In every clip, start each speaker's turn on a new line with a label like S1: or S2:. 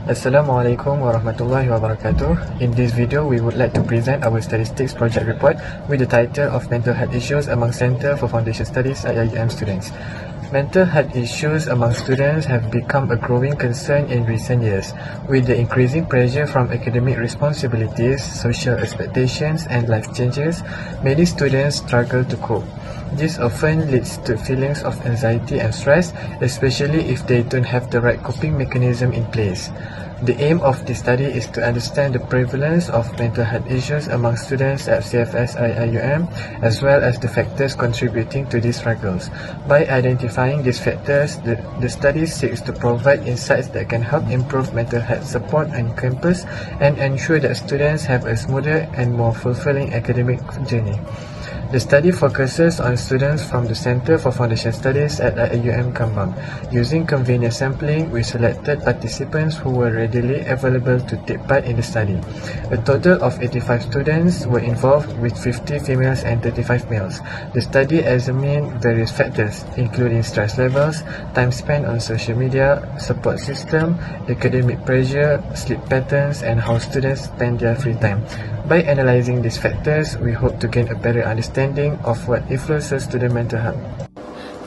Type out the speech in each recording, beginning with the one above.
S1: Assalamualaikum warahmatullahi wabarakatuh. In this video, we would like to present our statistics project report with the title of Mental Health Issues among Center for Foundation Studies IIUM students. Mental health issues among students have become a growing concern in recent years. With the increasing pressure from academic responsibilities, social expectations, and life changes, many students struggle to cope. This often leads to feelings of anxiety and stress, especially if they don't have the right coping mechanism in place. The aim of this study is to understand the prevalence of mental health issues among students at CFS IIUM, as well as the factors contributing to these struggles. By identifying these factors, the study seeks to provide insights that can help improve mental health support on campus and ensure that students have a smoother and more fulfilling academic journey. The study focuses on students from the Center for Foundation Studies at IIUM Kambang. Using convenient sampling, we selected participants who were readily available to take part in the study. A total of 85 students were involved, with 50 females and 35 males. The study examined various factors, including stress levels, time spent on social media, support system, academic pressure, sleep patterns, and how students spend their free time. By analyzing these factors, we hope to gain a better understanding of what influences student mental health.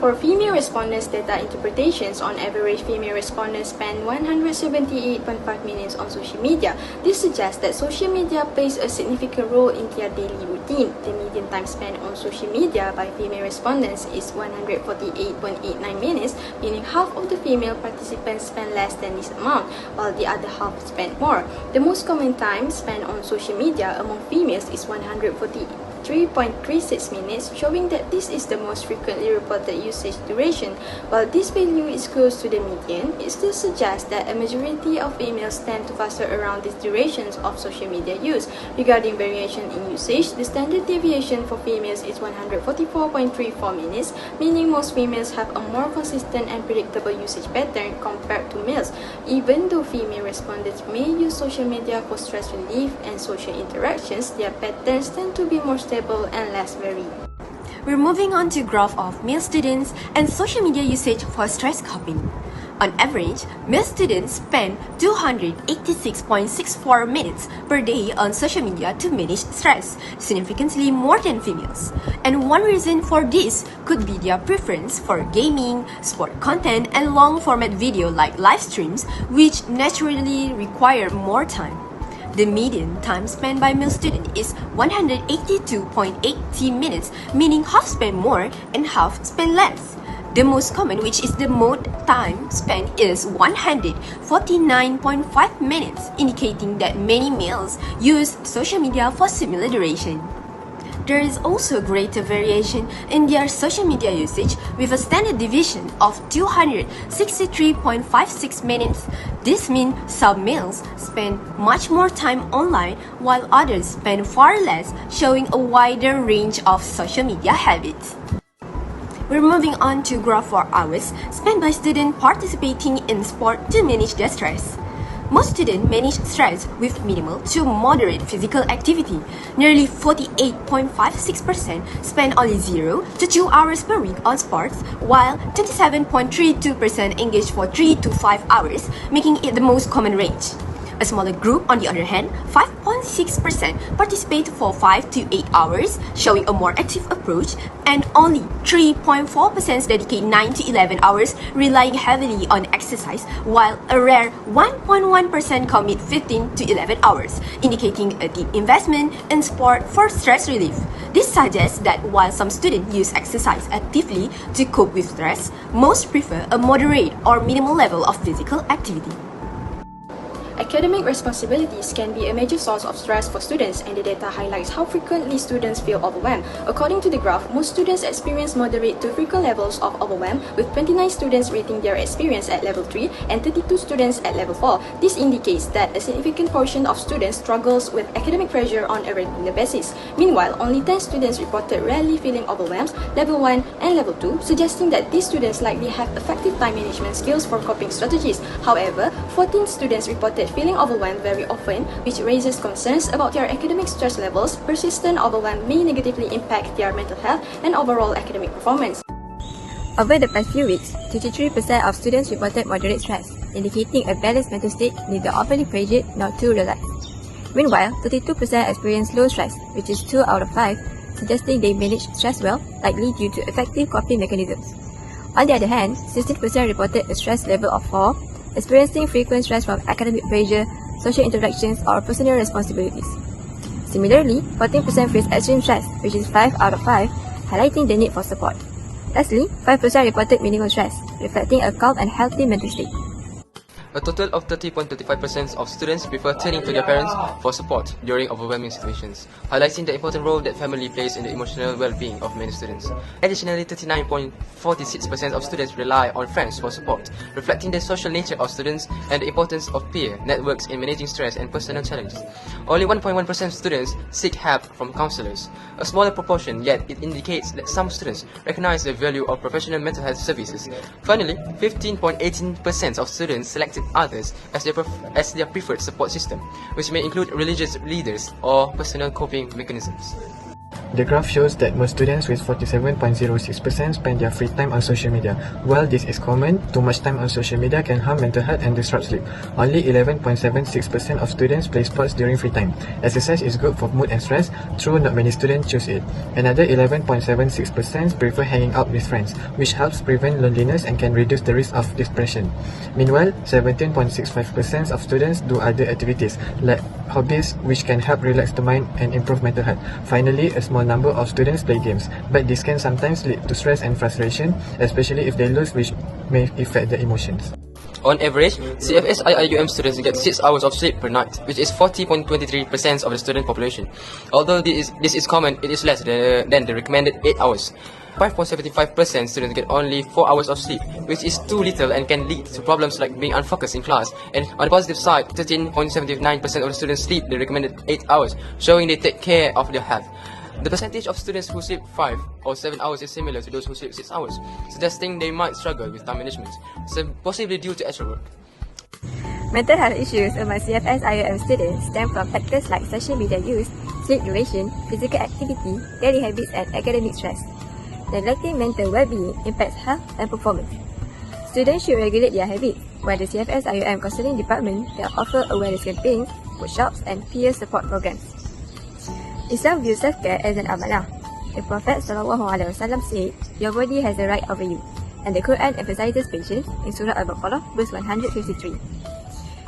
S2: For female respondents' data interpretations, on average, female respondents spend 178.5 minutes on social media. This suggests that social media plays a significant role in their daily routine. The median time spent on social media by female respondents is 148.89 minutes, meaning half of the female participants spend less than this amount, while the other half spend more. The most common time spent on social media among females is 143.36 minutes, showing that this is the most frequently reported usage duration. While this value is close to the median, it still suggests that a majority of females tend to cluster around these durations of social media use. Regarding variation in usage, the standard deviation for females is 144.34 minutes, meaning most females have a more consistent and predictable usage pattern compared to males. Even though female respondents may use social media for stress relief and social interactions, their patterns tend to be more stable and less varied.
S3: We're moving on to graph of male students and social media usage for stress coping. On average, male students spend 286.64 minutes per day on social media to manage stress, significantly more than females. And one reason for this could be their preference for gaming, sport content, and long-format video like live streams, which naturally require more time. The median time spent by male student is 182.80 minutes, meaning half spend more and half spend less. The most common, which is the most time spent, is 149.5 minutes, indicating that many males use social media for similar duration. There is also greater variation in their social media usage, with a standard deviation of 263.56 minutes. This means some males spend much more time online while others spend far less, showing a wider range of social media habits. We're moving on to graph for hours spent by students participating in sport to manage their stress. Most students manage stress with minimal to moderate physical activity. Nearly 48.56% spend only 0 to 2 hours per week on sports, while 27.32% engage for 3 to 5 hours, making it the most common range. A smaller group, on the other hand, 5.6% participate for 5 to 8 hours, showing a more active approach, and only 3.4% dedicate 9 to 11 hours, relying heavily on exercise, while a rare 1.1% commit 15 to 11 hours, indicating a deep investment in sport for stress relief. This suggests that while some students use exercise actively to cope with stress, most prefer a moderate or minimal level of physical activity.
S2: Academic responsibilities can be a major source of stress for students, and the data highlights how frequently students feel overwhelmed. According to the graph, most students experience moderate to frequent levels of overwhelm, with 29 students rating their experience at level 3 and 32 students at level 4. This indicates that a significant portion of students struggles with academic pressure on a regular basis. Meanwhile, only 10 students reported rarely feeling overwhelmed, level 1 and level 2, suggesting that these students likely have effective time management skills for coping strategies. However, 14 students reported feeling overwhelmed very often, which raises concerns about their academic stress levels. Persistent overwhelm may negatively impact their mental health and overall academic performance.
S4: Over the past few weeks, 23% of students reported moderate stress. indicating a balanced mental state, neither overly pressured nor too relaxed. Meanwhile, 32% experience low stress, which is 2 out of 5, suggesting they manage stress well, likely due to effective coping mechanisms. On the other hand, 16% reported a stress level of 4, experiencing frequent stress from academic pressure, social interactions, or personal responsibilities. Similarly, 14% faced extreme stress, which is 5 out of 5, highlighting the need for support. Lastly, 5% reported minimal stress, reflecting a calm and healthy mental state.
S5: A total of 30.35% of students prefer turning to their parents for support during overwhelming situations, highlighting the important role that family plays in the emotional well-being of many students. Additionally, 39.46% of students rely on friends for support, reflecting the social nature of students and the importance of peer networks in managing stress and personal challenges. Only 1.1% of students seek help from counselors, a smaller proportion, yet it indicates that some students recognize the value of professional mental health services. Finally, 15.18% of students selected others as their preferred support system, which may include religious leaders or personal coping mechanisms.
S1: The graph shows that most students with 47.06% spend their free time on social media. While this is common, too much time on social media can harm mental health and disrupt sleep. Only 11.76% of students play sports during free time. Exercise is good for mood and stress, though not many students choose it. Another 11.76% prefer hanging out with friends, which helps prevent loneliness and can reduce the risk of depression. Meanwhile, 17.65% of students do other activities, like hobbies, which can help relax the mind and improve mental health. Finally, a small number of students play games, but this can sometimes lead to stress and frustration, especially if they lose, which may affect their emotions.
S5: On average, CFS IIUM students get 6 hours of sleep per night, which is 40.23% of the student population. Although this is common, it is less than the recommended 8 hours. 5.75% students get only 4 hours of sleep, which is too little and can lead to problems like being unfocused in class. And on the positive side, 13.79% of the students sleep the recommended 8 hours, showing they take care of their health. The percentage of students who sleep 5 or 7 hours is similar to those who sleep 6 hours, suggesting they might struggle with time management, possibly due to extra work.
S4: Mental health issues among CFS IIUM students stem from factors like social media use, sleep duration, physical activity, daily habits, and academic stress. Neglecting mental well-being impacts health and performance. Students should regulate their habits, while the CFS IIUM Counseling Department can offer awareness campaigns, workshops, and peer support programs. Islam views self-care as an amanah. The Prophet ﷺ said, "Your body has a right over you," and the Quran emphasizes patience in Surah Al-Baqarah, verse 153.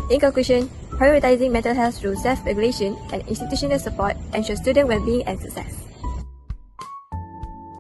S4: In conclusion, prioritizing mental health through self-regulation and institutional support ensures student well-being and success.